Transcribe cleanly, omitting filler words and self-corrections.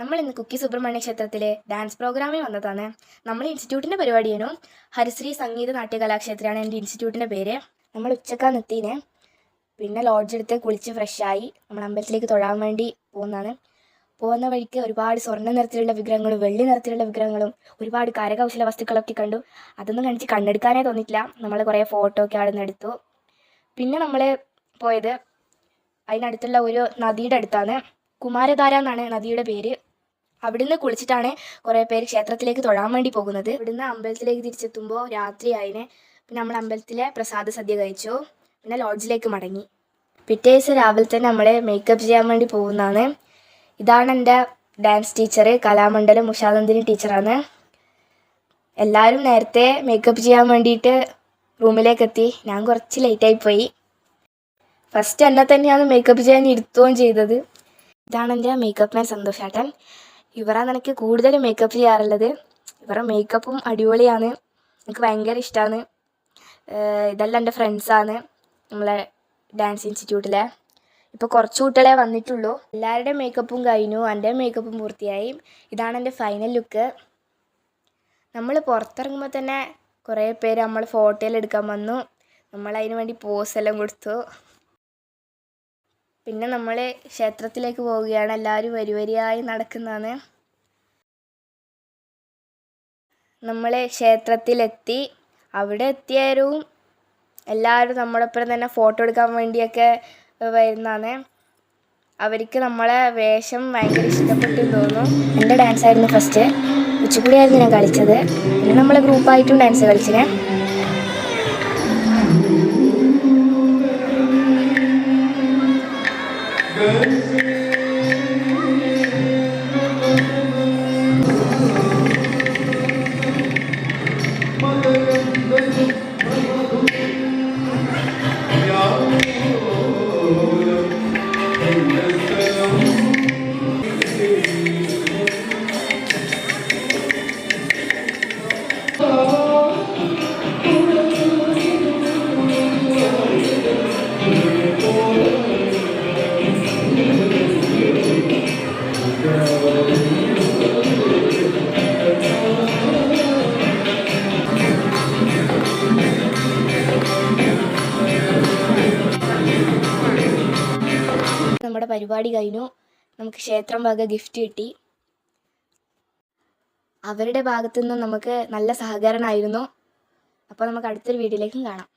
നമ്മൾ ഇന്ന് കുക്കി സുബ്രഹ്മണ്യ ക്ഷേത്രത്തിലെ ഡാൻസ് പ്രോഗ്രാമിൽ വന്നതാണ്. നമ്മൾ ഇൻസ്റ്റിറ്റ്യൂട്ടിൻ്റെ പരിപാടിയേനു. ഹരിശ്രീ സംഗീത നാട്യ കലാക്ഷേത്രമാണ് എൻ്റെ ഇൻസ്റ്റിറ്റ്യൂട്ടിൻ്റെ പേര്. നമ്മൾ ഉച്ചക്കാണ് എത്തിനെ. പിന്നെ ലോഡ്ജ് എടുത്ത് കുളിച്ച് ഫ്രഷായി നമ്മൾ അമ്പലത്തിലേക്ക് തൊഴാൻ വേണ്ടി പോകുന്നതാണ്. പോകുന്ന വഴിക്ക് ഒരുപാട് സ്വർണ്ണ നിറത്തിലുള്ള വിഗ്രഹങ്ങളും വെള്ളി നിറത്തിലുള്ള വിഗ്രഹങ്ങളും ഒരുപാട് കരകൗശല വസ്തുക്കളൊക്കെ കണ്ടു. അതൊന്നും കണ്ടിട്ട് കണ്ണെടുക്കാനേ തോന്നിയിട്ടില്ല. നമ്മൾ കുറേ ഫോട്ടോ ഒക്കെ അവിടെ നിന്ന് എടുത്തു. പിന്നെ നമ്മൾ പോയത് അതിനടുത്തുള്ള ഒരു നദിയുടെ അടുത്താണ്. കുമാരധാര എന്നാണ് നദിയുടെ പേര്. അവിടുന്ന് കുളിച്ചിട്ടാണ് കുറേ പേര് ക്ഷേത്രത്തിലേക്ക് തൊഴാൻ വേണ്ടി പോകുന്നത്. ഇവിടുന്ന് അമ്പലത്തിലേക്ക് തിരിച്ചെത്തുമ്പോൾ രാത്രിയായിനെ. പിന്നെ നമ്മൾ അമ്പലത്തിലെ പ്രസാദ സദ്യ കഴിച്ചു. പിന്നെ ലോഡ്ജിലേക്ക് മടങ്ങി. പിറ്റേ ദിവസം രാവിലെ തന്നെ നമ്മൾ മേക്കപ്പ് ചെയ്യാൻ വേണ്ടി പോകുന്നതാണ്. ഇതാണ് എൻ്റെ ഡാൻസ് ടീച്ചർ, കലാമണ്ഡലം ഉഷാനന്ദിനി ടീച്ചറാണ്. എല്ലാവരും നേരത്തെ മേക്കപ്പ് ചെയ്യാൻ വേണ്ടിയിട്ട് റൂമിലേക്ക് എത്തി. ഞാൻ കുറച്ച് ലേറ്റായിപ്പോയി. ഫസ്റ്റ് എന്നെ തന്നെയാണ് മേക്കപ്പ് ചെയ്യാൻ ഇരുത്തുകയും ചെയ്തത്. ഇതാണ് എൻ്റെ മേക്കപ്പ് മാൻ സന്തോഷേട്ടൻ. ഇവരാണ് എനിക്ക് കൂടുതൽ മേക്കപ്പ് ചെയ്യാറുള്ളത്. ഇവരുടെ മേക്കപ്പും അടിപൊളിയാണ്, എനിക്ക് ഭയങ്കര ഇഷ്ടമാണ്. ഇതെല്ലാം എൻ്റെ ഫ്രണ്ട്സാണ് നമ്മളെ ഡാൻസ് ഇൻസ്റ്റിറ്റ്യൂട്ടിലെ. ഇപ്പോൾ കുറച്ച് കുട്ടികളെ വന്നിട്ടുള്ളൂ. എല്ലാവരുടെയും മേക്കപ്പും കഴിഞ്ഞു, എൻ്റെ മേക്കപ്പും പൂർത്തിയായി. ഇതാണ് എൻ്റെ ഫൈനൽ ലുക്ക്. നമ്മൾ പുറത്തിറങ്ങുമ്പോൾ തന്നെ കുറേ പേര് നമ്മൾ ഫോട്ടോയിൽ എടുക്കാൻ വന്നു. നമ്മൾ അതിന് വേണ്ടി പോസെല്ലാം കൊടുത്തു. പിന്നെ നമ്മൾ ക്ഷേത്രത്തിലേക്ക് പോവുകയാണ്. എല്ലാവരും വരിവരിയായി നടക്കുന്നതാണ്. നമ്മൾ ക്ഷേത്രത്തിലെത്തി. അവിടെ എത്തിയാലും എല്ലാവരും നമ്മളൊപ്പം തന്നെ ഫോട്ടോ എടുക്കാൻ വേണ്ടിയൊക്കെ വരുന്നതാണ്. അവർക്ക് നമ്മളെ വേഷം ഭയങ്കര ഇഷ്ടപ്പെട്ടു തോന്നുന്നു. എൻ്റെ ഡാൻസ് ആയിരുന്നു ഫസ്റ്റ്. ഉച്ചക്കൂടിയായിരുന്നു ഞാൻ കളിച്ചത്. പിന്നെ നമ്മൾ ഗ്രൂപ്പായിട്ടും ഡാൻസ് കളിച്ചിനെ. നമ്മുടെ പരിപാടി കഴിഞ്ഞു. നമുക്ക് ക്ഷേത്രം വക ഗിഫ്റ്റ് കിട്ടി. അവരുടെ ഭാഗത്തു നിന്നും നമുക്ക് നല്ല സഹകരണമായിരുന്നു. അപ്പോൾ നമുക്ക് അടുത്തൊരു വീഡിയോയിലേക്കും കാണാം.